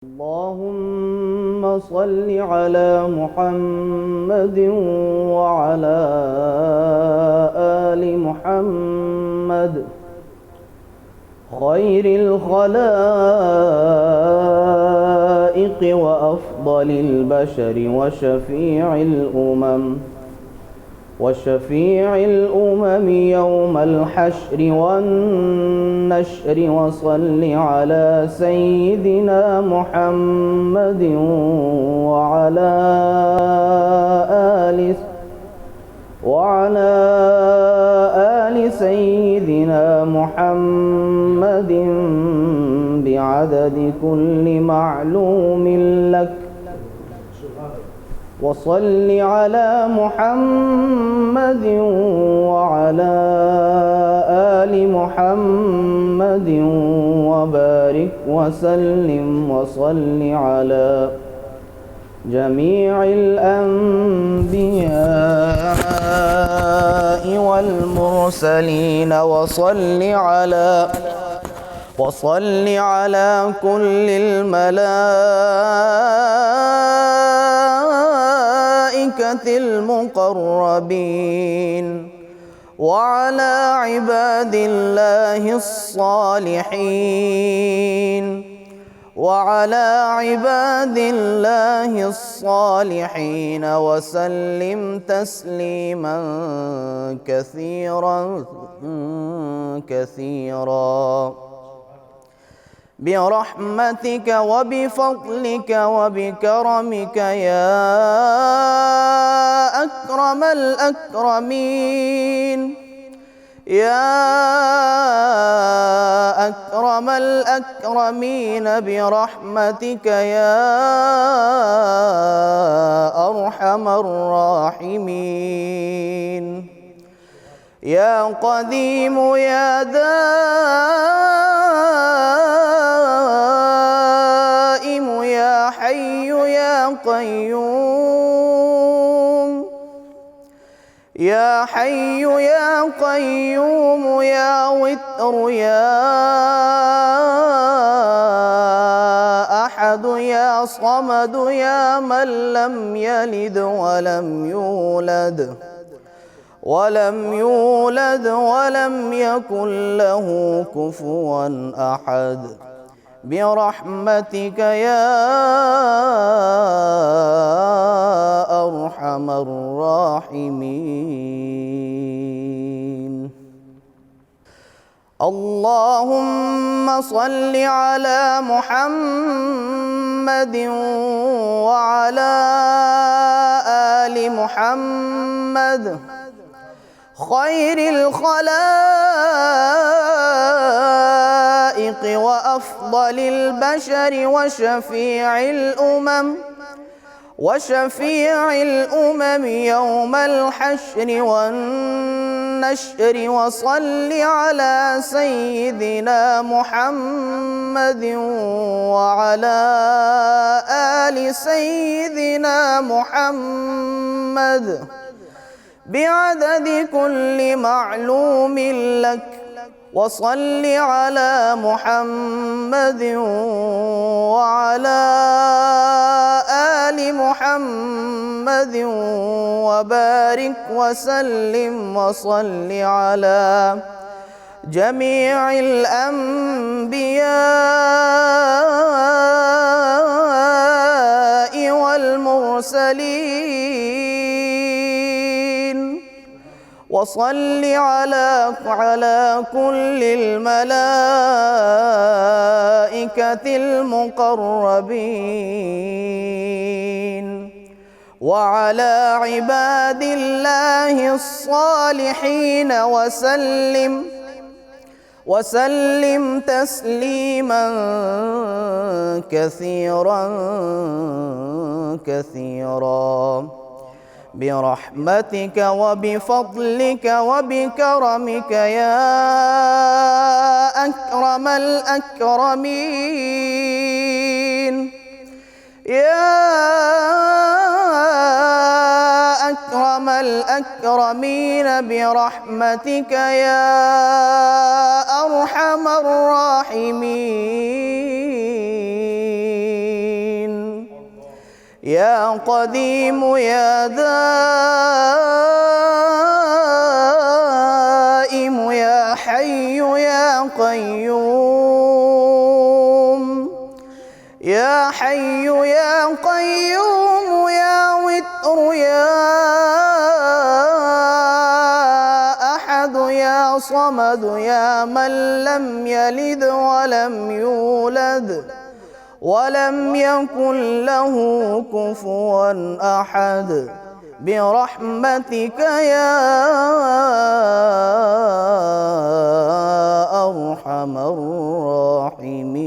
اللهم صل على محمد وعلى آل محمد خير الخلائق وأفضل البشر وشفيع الأمم يوم الحشر والنشر. وصل على سيدنا محمد وعلى آل سيدنا محمد بعدد كل معلوم لك. وصل على محمد وعلى آل محمد وبارك وسلم. وصل على جميع الأنبياء والمرسلين. وصل على كل الملائكة المقربين وعلى عباد الله الصالحين وسلم تسليما كثيرا برحمتك وبفضلك وبكرمك يا أكرم الأكرمين. برحمتك يا أرحم الراحمين. يا قديم يا دائم يا حي يا قيوم. يا حي يا قيوم يا وتر يا أحد يا صمد يا من لم يلد ولم يكن له كفوا أحد. برحمتك يا أرحم الراحمين. اللهم صل على محمد وعلى آل محمد خير الخلائق وأفضل البشر وشفيع الأمم يوم الحشر والنشر. وصل على سيدنا محمد وعلى آل سيدنا محمد بعدد كل معلوم لك. وصل على محمد وعلى آل محمد وبارك وسلم. وصل على جميع الأنبياء والمرسلين. وصل على كل الملائكة المقربين وعلى عباد الله الصالحين وسلم تسليما كثيرا برحمتك وبفضلك وبكرمك يا أكرم الأكرمين. يا أكرم الأكرمين برحمتك يا أرحم الراحمين. يا قديم يا دائم يا حي يا قيوم، يا حي يا قيوم يا وتر يا أحد يا صمد يا من لم يلد ولم يولد ولم يكن له كفوا أحد، برحمتك يا أرحم الراحمين.